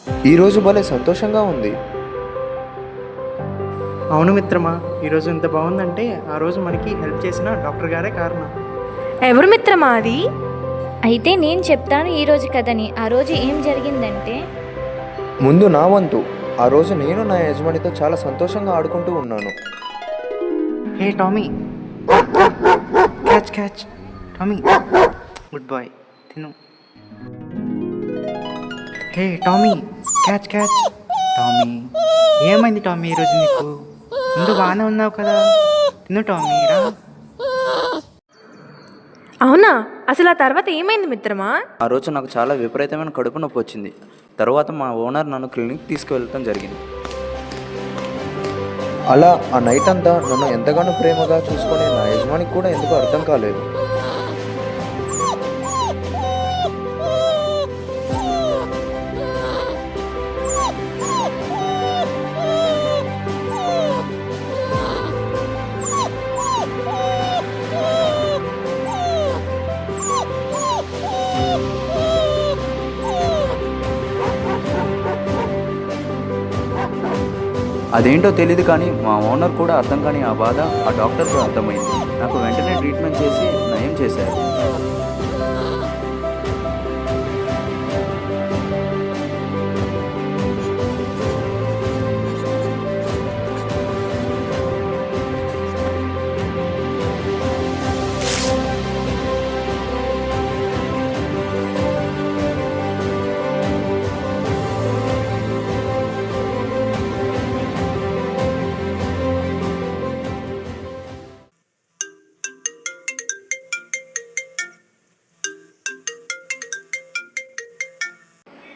ఈరోజు భలే సంతోషంగా ఉంది. అవును మిత్రమా, ఈరోజు ఎంత బాగుందంటే ఆ రోజు మనకి హెల్ప్ చేసిన డాక్టర్ గారే కారణం. ఎవరు మిత్రమా అది? అయితే నేను చెప్తాను ఈరోజు కథని. ఆ రోజు ఏం జరిగిందంటే, ముందు నా వంతు. ఆ రోజు నేను నా యజమానితో చాలా సంతోషంగా ఆడుకుంటూ ఉన్నాను. Hey Tommy, catch catch. Tommy, good boy, తిను. Hey Tommy, catch catch. Tommy, ఏమైంది టామీ ఈరోజు నీకు? ముందు బాగానే ఉన్నావు కదా, తిను టామీ రా. అవునా? అసలు ఆ తర్వాత ఏమైంది మిత్రమా? ఆ రోజు నాకు చాలా విపరీతమైన కడుపు నొప్పి వచ్చింది. తర్వాత మా ఓనర్ నన్ను క్లినిక్ తీసుకువెళ్ళటం జరిగింది. అలా ఆ నైట్ అంతా నన్ను ఎంతగానో ప్రేమగా చూసుకునే నా యజమానికి కూడా ఎందుకో అర్థం కాలేదు. అదేంటో తెలియదు కానీ మా ఓనర్ కూడా అర్థం కాని ఆ బాధ ఆ డాక్టర్కు అర్థమైంది. నాకు వెంటనే ట్రీట్మెంట్ చేసి నయం చేశారు.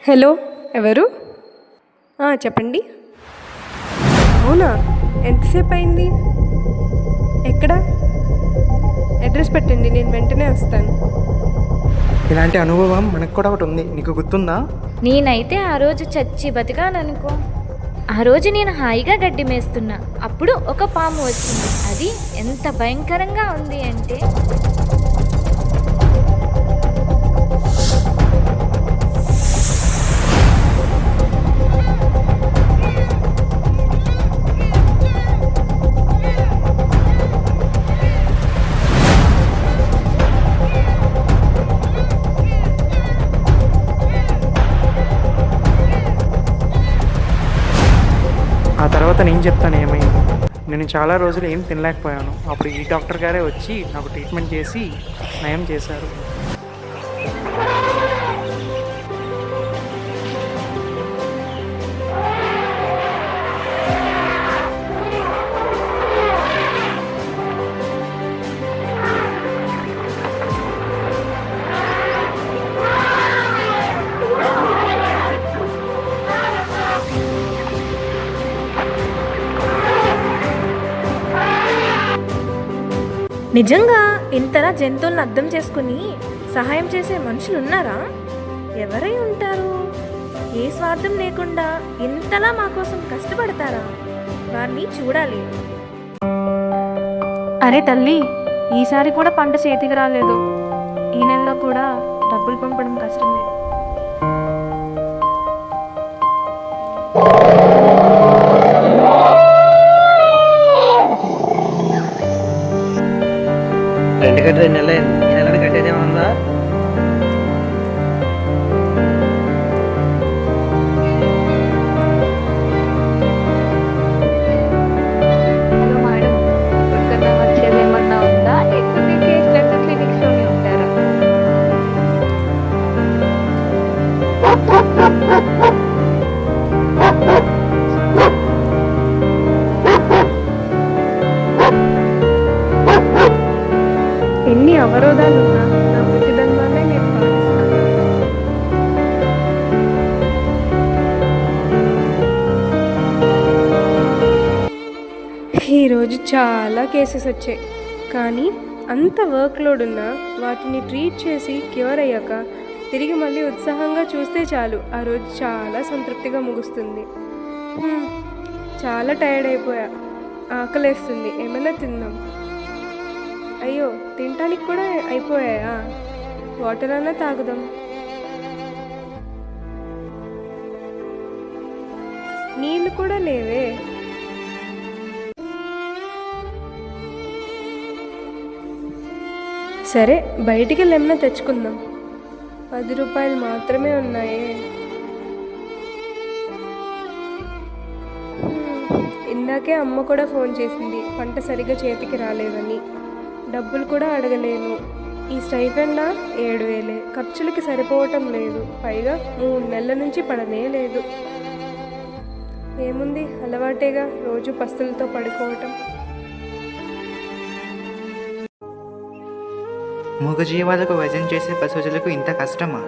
హలో, ఎవరు? చెప్పండి. అవునా? ఎంతసేపు అయింది? ఎక్కడ? అడ్రస్ పెట్టండి, నేను వెంటనే వస్తాను. ఇలాంటి అనుభవం మనకు కూడా ఒకటి ఉంది, నీకు గుర్తుందా? నేనైతే ఆ రోజు చచ్చి బతకాలనుకో. ఆ రోజు నేను హాయిగా గడ్డి మేస్తున్నా. అప్పుడు ఒక పాము వచ్చింది. అది ఎంత భయంకరంగా ఉంది అంటే, ఆ తర్వాత నేను చెప్తాను ఏమైందో. నేను చాలా రోజులు ఏం తినలేకపోయాను. అప్పుడు ఈ డాక్టర్ గారే వచ్చి నాకు ట్రీట్మెంట్ చేసి నయం చేశారు. నిజంగా ఇంతలా జంతువులను అర్థం చేసుకుని సహాయం చేసే మనుషులు ఉన్నారా? ఎవరై ఉంటారు? ఏ స్వార్థం లేకుండా ఇంతలా మా కోసం కష్టపడతారా? వారిని చూడాలి. అరే తల్లి, ఈసారి కూడా పంట చేతికి రాలేదు. ఈ నెలలో కూడా డబ్బులు పంపడం కష్టమే. రెంట్ కట్టి 2 నెలలు అయింది. ఈ నెల కట్టేది ఏమన్నా? హలో మేడం, ఇక్కడికన్నా వచ్చేది ఏమన్నా ఉందా, లేకపోతే కేసులకు క్లినిక్స్లోనే ఉంటారా? ఎన్ని అవరోధాలున్నా నా వృత్తి ధర్మాన్ని నేను పాటిస్తాను. ఈరోజు చాలా కేసెస్ వచ్చాయి, కానీ అంత వర్క్ లోడ్ ఉన్నా వాటిని ట్రీట్ చేసి క్యూర్ అయ్యాక తిరిగి మళ్ళీ ఉత్సాహంగా చూస్తే చాలు, ఆ రోజు చాలా సంతృప్తిగా ముగుస్తుంది. చాలా టైర్డ్ అయిపోయా, ఆకలేస్తుంది, ఏమైనా తిందాం. అయ్యో, తినటానికి కూడా అయిపోయాయా? వాటర్ అన్నా తాగుదాం. నీళ్ళు కూడా లేవే. సరే బయటికి వెళ్ళేమన్నా తెచ్చుకుందాం. 10 రూపాయలు మాత్రమే ఉన్నాయే. ఇందాకే అమ్మ కూడా ఫోన్ చేసింది, పంట సరిగా చేతికి రాలేదని. డబ్బులు కూడా అడగలేను. ఈ స్టైఫెండా 7,000. ఖర్చులకి సరిపోవటం లేదు. పైగా 3 నెలల నుంచి పడనే లేదు. ఏముంది, అలవాటేగా రోజు పస్తులతో పడుకోవటం. మూగజీవాలకు వజన్ చేసే పశువులకు ఇంత కష్టమా?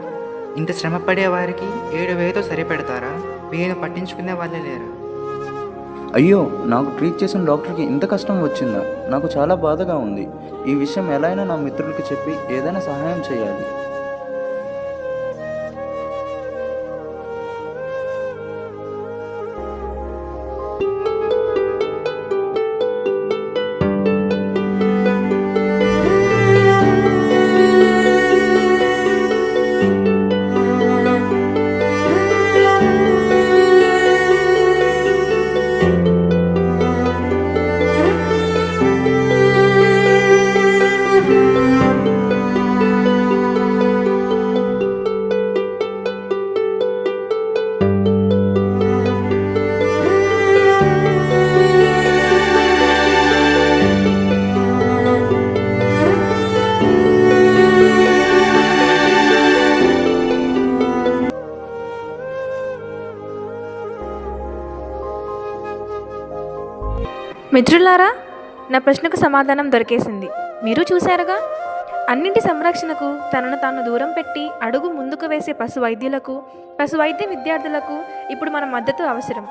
ఇంత శ్రమ పడే వారికి 7,000తో సరిపెడతారా? వీళ్ళను పట్టించుకునే వాళ్ళే లేరా? అయ్యో, నాకు ట్రీట్ చేసిన డాక్టర్కి ఇంత కష్టం వచ్చిందా? నాకు చాలా బాధగా ఉంది. ఈ విషయం ఎలా అయినా నా మిత్రులకి చెప్పి ఏదైనా సహాయం చేయాలి. మిత్రులారా, నా ప్రశ్నకు సమాధానం దొరికేసింది. మీరు చూశారుగా, అన్నింటి సంరక్షణకు తనను తాను దూరం పెట్టి అడుగు ముందుకు వేసే పశు వైద్యులకు, పశు వైద్య విద్యార్థులకు ఇప్పుడు మన మద్దతు అవసరం.